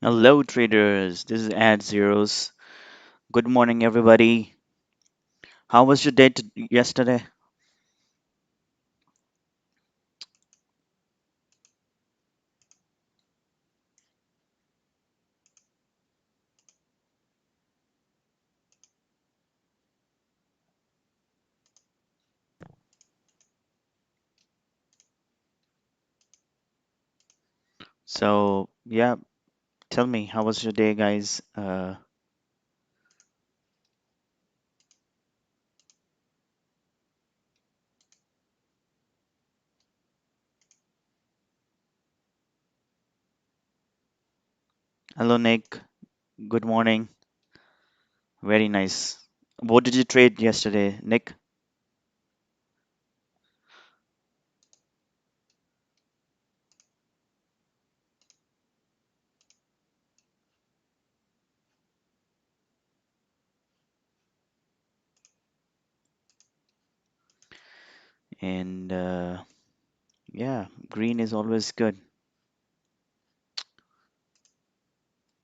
Hello, traders. This is Ad Zeros. Good morning, everybody. How was your day yesterday? Yeah, tell me, how was your day, guys? Hello, Nick. Good morning. Very nice. What did you trade yesterday, Nick? And yeah, green is always good.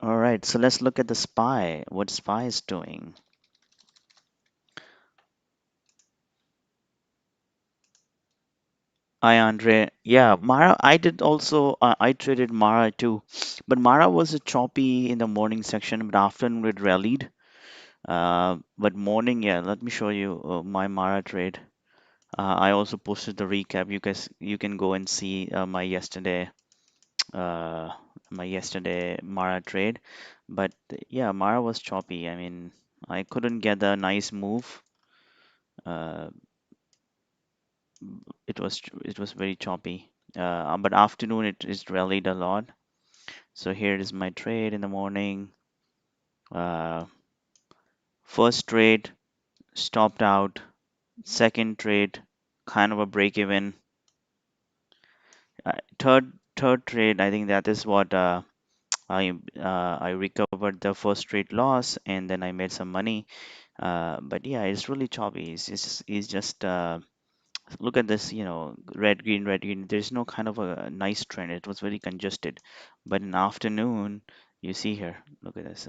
All right, so let's look at the SPY. What SPY is doing? Hi, Andre. Yeah, Mara, I did also, I traded Mara too. But Mara was a choppy in the morning section, but afternoon it rallied. But morning, yeah, let me show you my Mara trade. I also posted the recap. You guys, you can go and see uh, my yesterday Mara trade. But yeah, Mara was choppy. I mean, I couldn't get a nice move. Uh, it was very choppy. But afternoon it is rallied a lot. So here is my trade in the morning. Uh, First trade stopped out. Second trade, kind of a break even. Third trade, I think that is what I recovered the first trade loss and then I made some money. But yeah, it's really choppy. It's just look at this, red green, red green. There's no kind of a nice trend. It was very congested. But in afternoon, you see here, look at this.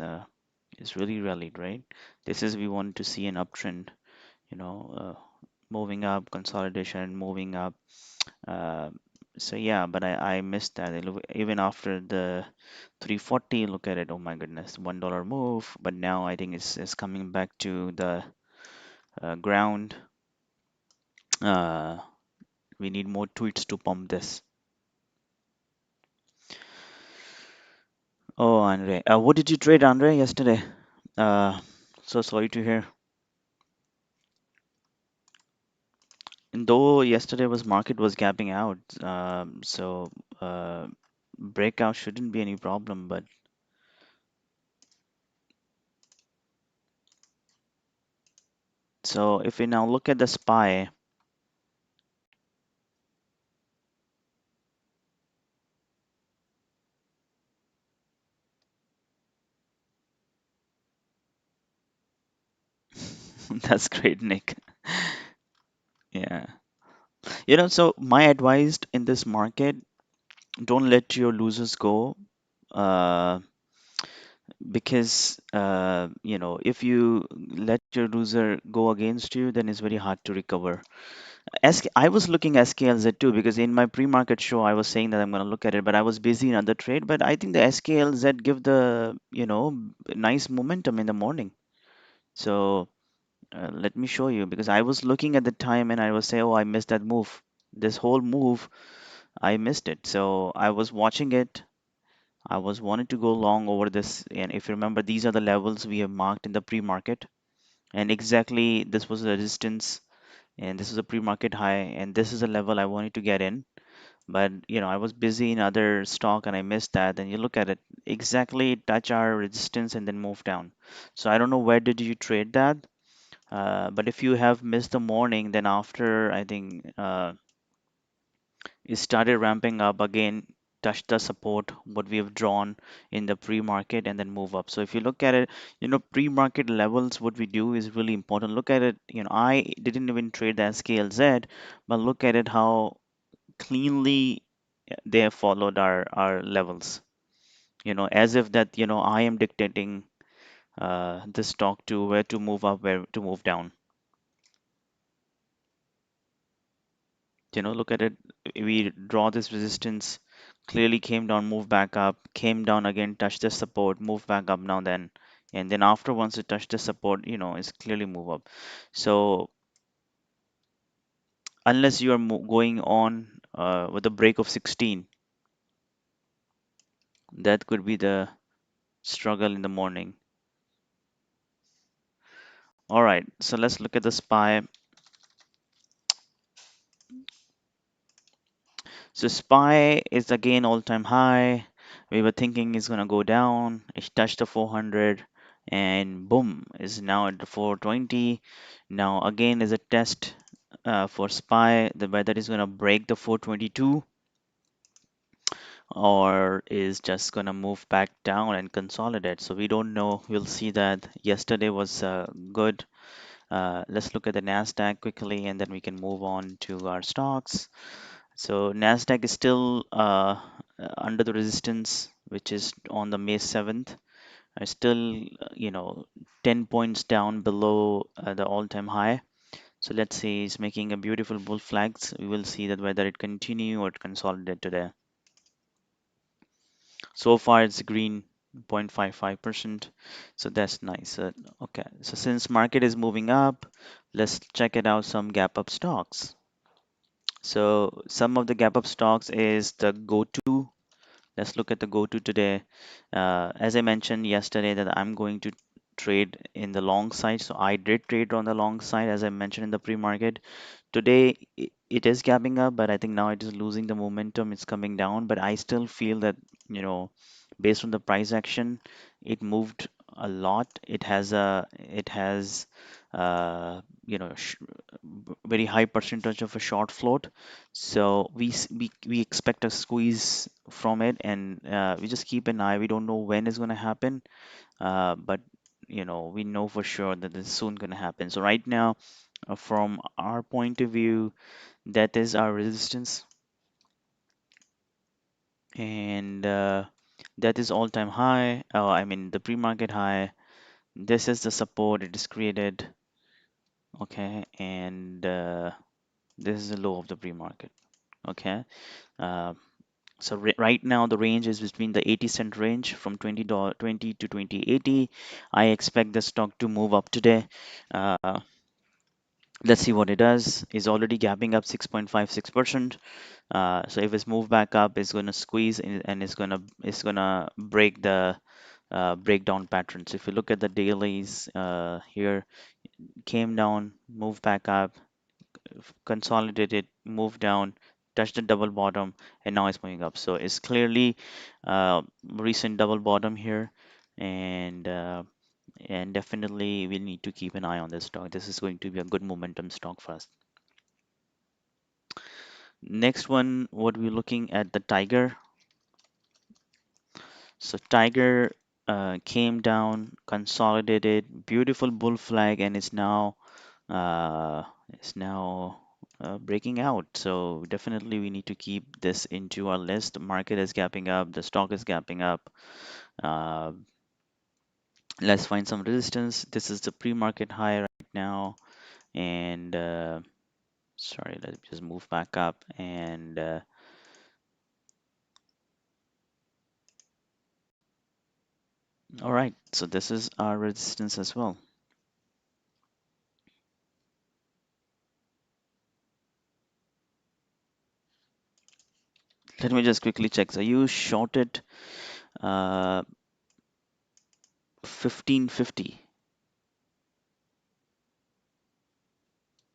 It's really rallied, right? This is we want to see an uptrend. You know, moving up, consolidation, moving up. Uh, so yeah, but I missed that. Even after the 340, look at it. Oh my goodness, $1 move. But now I think it's coming back to the ground. Uh, we need more tweets to pump this. Oh, Andre, what did you trade, Andre, yesterday? Uh, so sorry to hear. And though yesterday was market was gapping out, uh, breakout shouldn't be any problem. But so if we now look at the SPY, that's great, Nick. Yeah. So my advice in this market, don't let your losers go. Uh, because if you let your loser go against you, then it's very hard to recover. I was looking SKLZ too because in my pre-market show I was saying that I'm going to look at it, but I was busy in other trade. But I think the SKLZ give the nice momentum in the morning. So let me show you because I was looking at the time and I was saying, oh, I missed that move. This whole move, I missed it. So I was watching it. I was wanting to go long over this. And if you remember, these are the levels we have marked in the pre-market. And exactly this was the resistance. And this is a pre-market high. And this is a level I wanted to get in. But I was busy in other stock and I missed that. And you look at it, exactly touch our resistance and then move down. So I don't know where did you trade that. But if you have missed the morning, then after I think it started ramping up again, touch the support what we have drawn in the pre-market and then move up. So if you look at it, pre-market levels, what we do is really important. Look at it, I didn't even trade the SKLZ, but look at it how cleanly they have followed our levels. as if that, I am dictating the stock to where to move up, where to move down. Look at it. We draw this resistance, clearly came down, moved back up, came down again, touched the support, moved back up now then. And then after once it touched the support, it's clearly move up. So unless you are going on with a break of 16, that could be the struggle in the morning. All right, so let's look at the SPY. So SPY is again all-time high. We were thinking it's gonna go down. It touched the 400, and boom, is now at the 420. Now again is a test for SPY, the whether it's gonna break the 422 or is just gonna move back down and consolidate. So we don't know. We'll see that. Yesterday was good. Let's look at the Nasdaq quickly, and then we can move on to our stocks. So Nasdaq is still under the resistance, which is on the May 7th. Still, 10 points down below the all-time high. So let's see, it's making a beautiful bull flags. We will see that whether it continue or it consolidate today. So far, it's green 0.55%. So that's nice. Okay, so since market is moving up, let's check it out some gap up stocks. So some of the gap up stocks is the go-to. Let's look at the go-to today. As I mentioned yesterday that I'm going to trade in the long side. So I did trade on the long side as I mentioned in the pre-market. Today it is gapping up, but I think now it is losing the momentum. It's coming down, but I still feel that, based on the price action, it moved a lot. It has uh, you know sh very high percentage of a short float. So we expect a squeeze from it, and we just keep an eye. We don't know when it's going to happen, but we know for sure that it's soon going to happen. So right now, from our point of view, that is our resistance, and that is all-time high. I mean the pre-market high. This is the support it is created. Okay, and this is the low of the pre-market. Okay. Uh, so right now the range is between the 80-cent range from $20 to 2080. I expect the stock to move up today. Uh, let's see what it does. It's already gapping up 6.56%. So if it's moved back up, it's going to squeeze and it's gonna break the breakdown pattern. So if you look at the dailies here, came down, moved back up, consolidated, moved down, touched the double bottom, and now it's moving up. So it's clearly recent double bottom here, and definitely we need to keep an eye on this stock. This is going to be a good momentum stock for us. Next one, what we're looking at the Tiger. So Tiger came down, consolidated, beautiful bull flag, and uh, is now breaking out. So definitely we need to keep this into our list. The market is gapping up, the stock is gapping up. Uh, let's find some resistance. This is the pre-market high right now, and sorry, let's just move back up and. All right, so this is our resistance as well. Let me just quickly check. So you shorted 1550.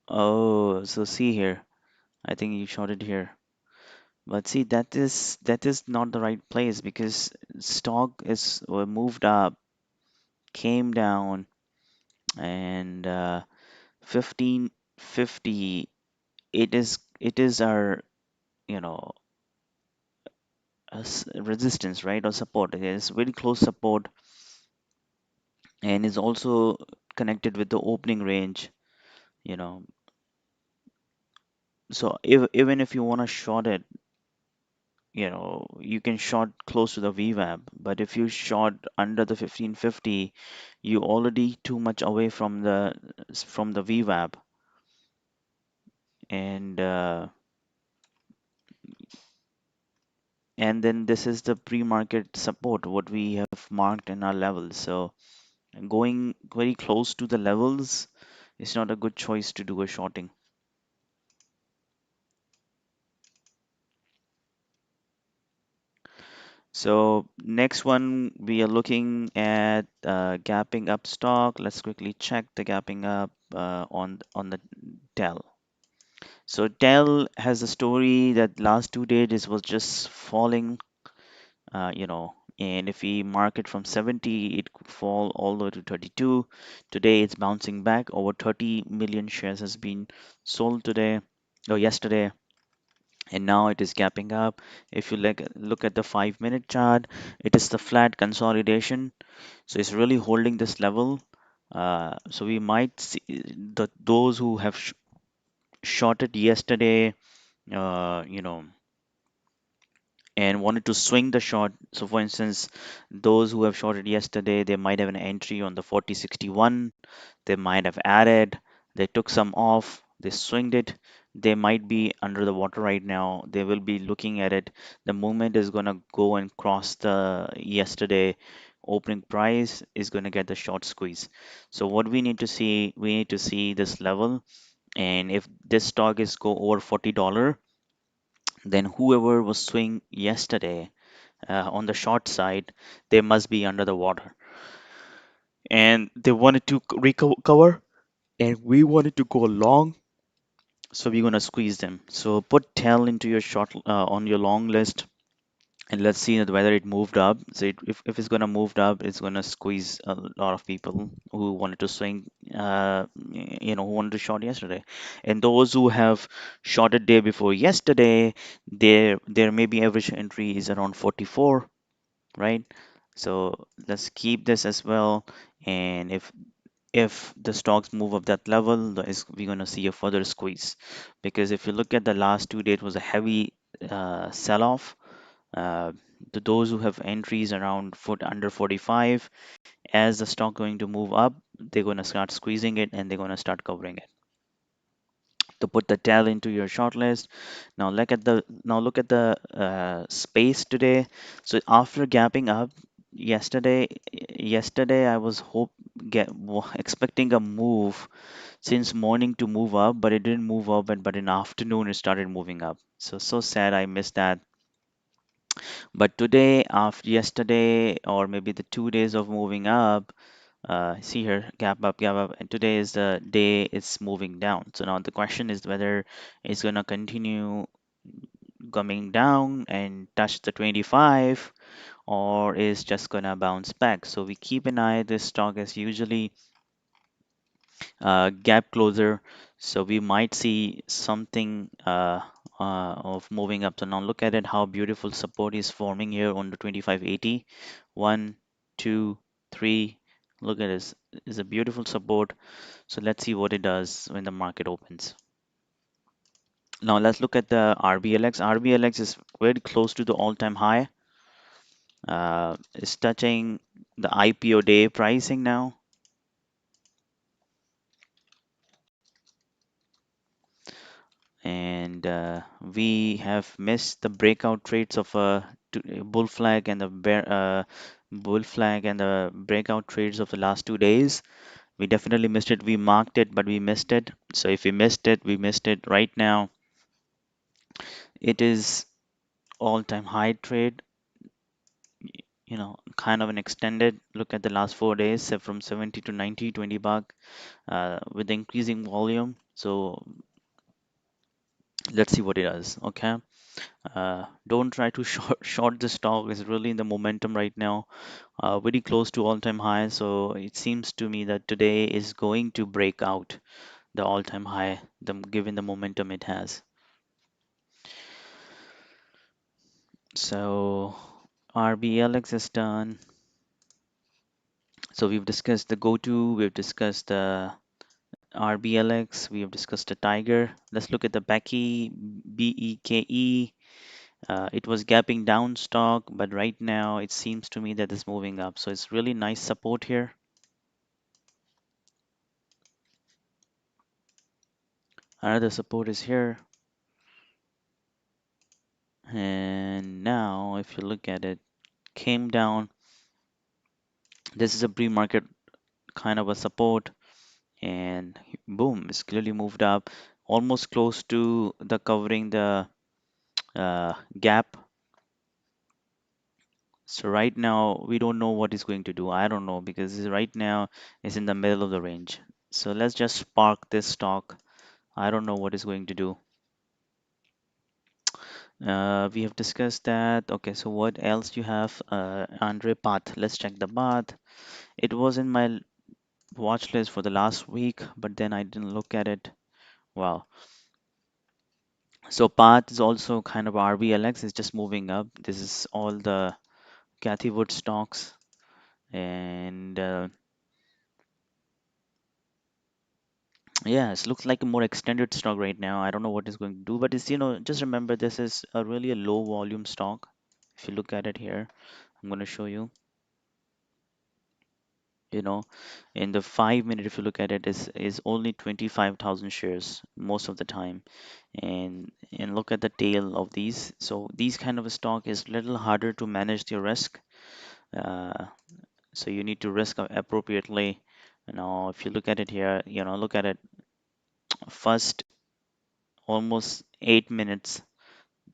Oh, so see here. I think you shorted here. But see, that is not the right place because stock is moved up, came down, and 1550. It is our you know resistance, right, or support. It is very close support, and is also connected with the opening range. You know, so even if you want to short it, you can short close to the VWAP, but if you short under the 1550, you already too much away from the VWAP, and then this is the pre-market support what we have marked in our levels. So going very close to the levels is not a good choice to do a shorting. So next one, we are looking at gapping up stock. Let's quickly check the gapping up on the TEL. So TEL has a story that last 2 days it was just falling, and if we mark it from 70, it could fall all the way to 32. Today it's bouncing back. Over 30 million shares has been sold today or yesterday, and now it is gapping up. If you look at the 5 minute chart, it is the flat consolidation, so it's really holding this level. So we might see those who have shorted yesterday, uh, you know and wanted to swing the short. So for instance, those who have shorted yesterday, they might have an entry on the 4061. They might have added, they took some off, they swinged it. They might be under the water right now. They will be looking at it. The movement is going to go and cross the yesterday opening price, is going to get the short squeeze. So what we need to see this level. And if this stock is go over $40, then whoever was swing yesterday on the short side, they must be under the water. And they wanted to recover, and we wanted to go long, so we're gonna squeeze them. So put tail into your short on your long list, and let's see whether it moved up. So if it's gonna move up, it's gonna squeeze a lot of people who wanted to swing, who wanted to short yesterday, and those who have shorted day before yesterday, their maybe average entry is around 44, right? So let's keep this as well. And if the stocks move up that level, we're going to see a further squeeze, because if you look at the last 2 days, it was a heavy sell-off. Uh, to those who have entries around foot under 45, as the stock going to move up, they're going to start squeezing it and they're going to start covering it to put the tail into your shortlist. Now look at the space today. So after gapping up yesterday, I was expecting a move since morning to move up, but it didn't move up. But in afternoon it started moving up. So sad I missed that. But today, after yesterday, or maybe the 2 days of moving up, see here, gap up, and today is the day it's moving down. So now the question is whether it's gonna continue coming down and touch the 25, or is just gonna bounce back. So we keep an eye. This stock is usually gap closer, so we might see something of moving up. So now look at it, how beautiful support is forming here on the 2580. One, two, three. Look at this. It's a beautiful support. So let's see what it does when the market opens. Now let's look at the RBLX. RBLX is very close to the all-time high. It's touching the IPO day pricing now. And we have missed the breakout trades of bull flag and the bull flag and the breakout trades of the last 2 days. We definitely missed it. We marked it, but we missed it. So if we missed it, we missed it. Right now it is all-time high trade, kind of an extended look at the last 4 days, from 70 to 90, 20 buck, with increasing volume. So let's see what it does. Okay. Don't try to short the stock. It's really in the momentum right now, very close to all-time high. So it seems to me that today is going to break out the all-time high, given the momentum it has. So RBLX is done. So we've discussed the go-to, we've discussed the RBLX, we have discussed the Tiger. Let's look at the Becky, BEKE. It was gapping down stock, but right now it seems to me that it's moving up. So it's really nice support here. Another support is here. And now, if you look at it, came down. This is a pre-market kind of a support, and boom, it's clearly moved up, almost close to the covering the gap. So right now, we don't know what it's going to do. I don't know because right now it's in the middle of the range. So let's just park this stock. I don't know what it's going to do. We have discussed that. Okay, so what else you have? Andre path. Let's check the path. It was in my watch list for the last week, but then I didn't look at it. Wow. So path is also kind of RBLX. It's just moving up. This is all the Cathy Wood stocks, and yeah, it looks like a more extended stock right now. I don't know what it's going to do, but it's, just remember this is a really a low volume stock. If you look at it here, I'm going to show you. You know, in the 5 minute, if you look at it, is only 25,000 shares most of the time, and look at the tail of these. So these kind of a stock is little harder to manage your risk. Uh, so you need to risk appropriately. If you look at it here, look at it first almost 8 minutes.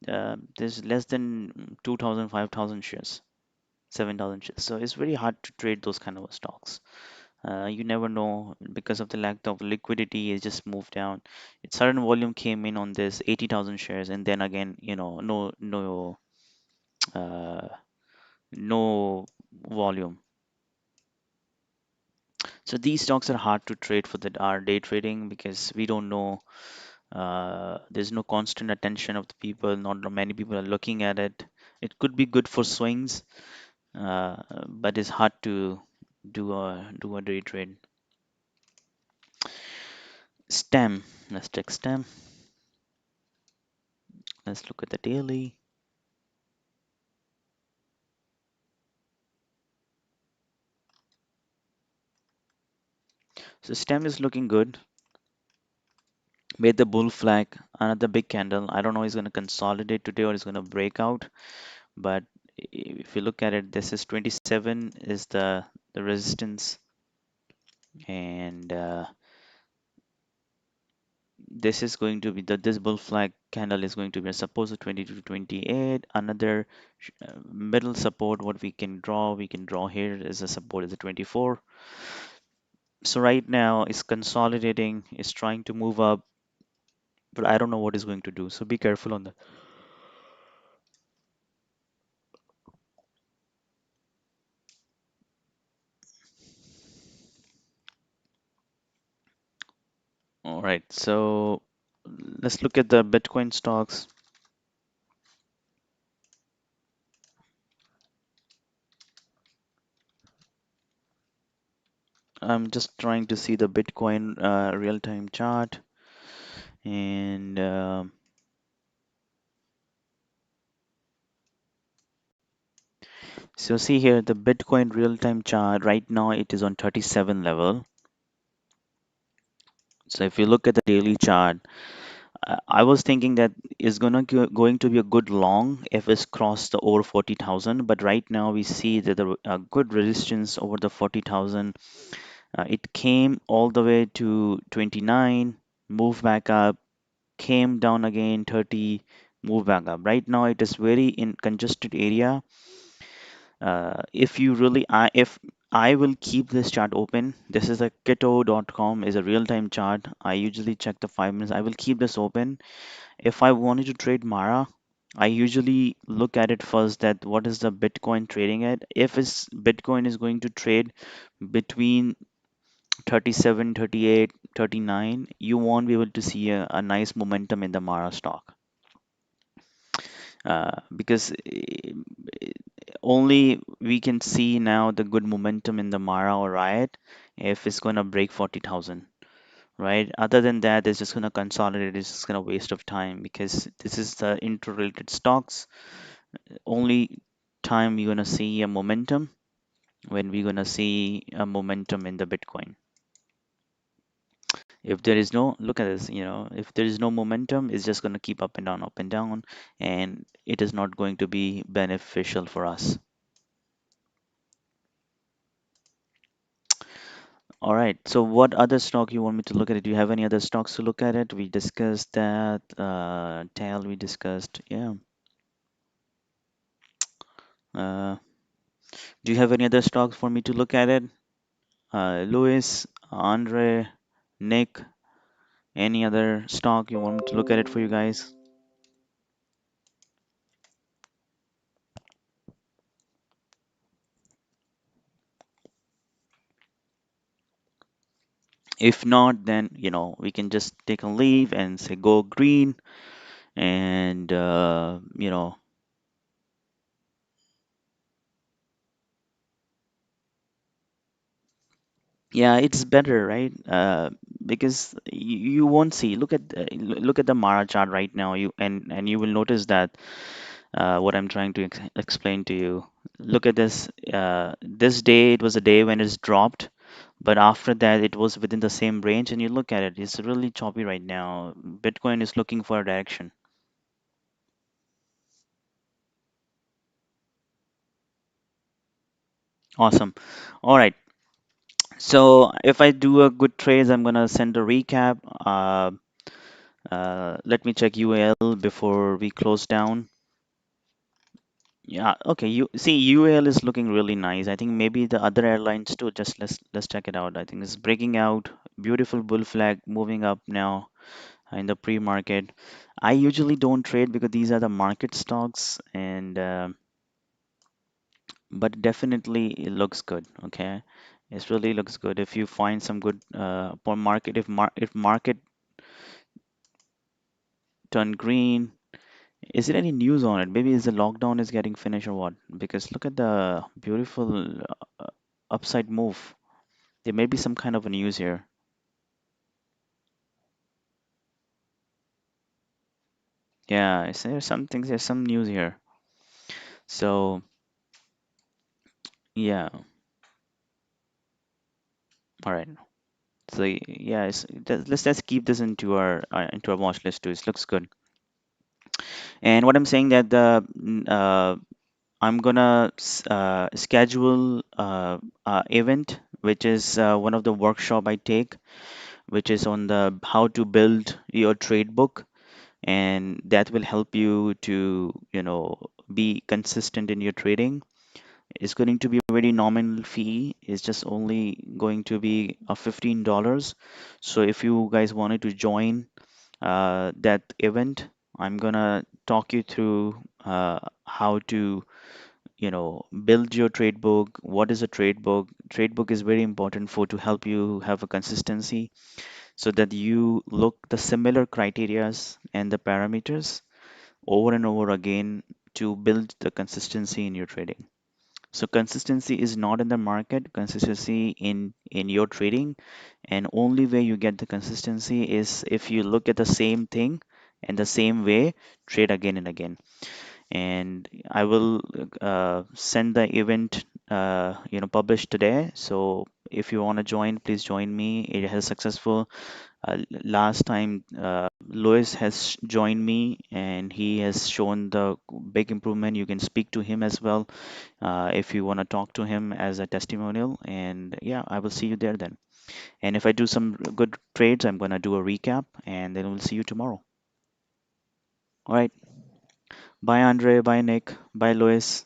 There's less than 2,000, 5,000 shares, 7,000 shares. So it's very hard to trade those kind of stocks. You never know because of the lack of liquidity, it just moved down. Its sudden volume came in on this 80,000 shares, and then again, uh, no volume. So these stocks are hard to trade for the our day trading because we don't know. There's no constant attention of the people. Not many people are looking at it. It could be good for swings, but it's hard to do a day trade. Stem. Let's check stem. Let's look at the daily. So stem is looking good. Made the bull flag, another big candle. I don't know it's going to consolidate today or it's going to break out. But if you look at it, this is 27 is the resistance, and this is going to be this bull flag candle is going to be supposed to 22 to 28. Another middle support. What we can draw here is a support is a 24. So right now it's consolidating. It's trying to move up, but I don't know what it's going to do. So be careful on that. All right, so let's look at the Bitcoin stocks. I'm just trying to see the Bitcoin real-time chart, and so see here the Bitcoin real-time chart. Right now it is on 37 level. So if you look at the daily chart, I was thinking that it's going to be a good long if it's crossed the over 40,000, but right now we see that the good resistance over the 40,000. It came all the way to 29, moved back up, came down again 30, moved back up. Right now it is very in congested area. If you really if I will keep this chart open. This is a keto.com is a real-time chart. I usually check the 5 minutes. I will keep this open. If I wanted to trade Mara, I usually look at it first that what is the Bitcoin trading at. If it's Bitcoin is going to trade between 37, 38, 39, you won't be able to see a nice momentum in the Mara stock. Because only we can see now the good momentum in the Mara or Riot if it's going to break 40,000. right? Other than that, it's just going to consolidate. It's just going to waste of time because this is the interrelated stocks. Only time you're going to see a momentum when we're going to see a momentum in the Bitcoin. If there is no, look at this, if there is no momentum, it's just going to keep up and down, and it is not going to be beneficial for us. All right. So what other stock you want me to look at it? Do you have any other stocks to look at it? We discussed that. TAL we discussed. Yeah. Uh, do you have any other stocks for me to look at it? Louis, Andre, Nick, any other stock you want me to look at it for you guys? If not, then we can just take a leave and say go green, and yeah, it's better, right? Because you won't see. Look at the Mara chart right now. You will notice that what I'm trying to explain to you. Look at this. This day, it was a day when it's dropped, but after that, it was within the same range. And you look at it, it's really choppy right now. Bitcoin is looking for a direction. Awesome. All right. So if I do a good trades, I'm gonna send a recap. Let me check UAL before we close down. Yeah, okay. You see, UAL is looking really nice. I think maybe the other airlines too. Just let's check it out. I think it's breaking out. Beautiful bull flag moving up now in the pre-market. I usually don't trade because these are the market stocks, and but definitely it looks good. Okay, it really looks good. If you find some good upon market, if market turn green, is there any news on it? Maybe is the lockdown is getting finished or what? Because look at the beautiful upside move. There may be some kind of a news here. Yeah, there's some things. There's some news here. So yeah, all right. So yeah, let's keep this into our watch list too. It looks good. And what I'm saying that I'm gonna schedule event, which is one of the workshop I take, which is on the how to build your trade book, and that will help you to be consistent in your trading. It's going to be a very nominal fee. It's just only going to be $15. So if you guys wanted to join that event, I'm gonna talk you through how to build your trade book. What is a trade book? Trade book is very important for to help you have a consistency so that you look the similar criterias and the parameters over and over again to build the consistency in your trading. So consistency is not in the market, consistency in your trading, and only way you get the consistency is if you look at the same thing and the same way, trade again and again. And I will send the event published today. So if you want to join, please join me. It has successful. Last time, Lois has joined me and he has shown the big improvement. You can speak to him as well if you want to talk to him as a testimonial. And yeah, I will see you there then. And if I do some good trades, I'm going to do a recap and then we'll see you tomorrow. All right. Bye, Andre. Bye, Nick. Bye, Lois.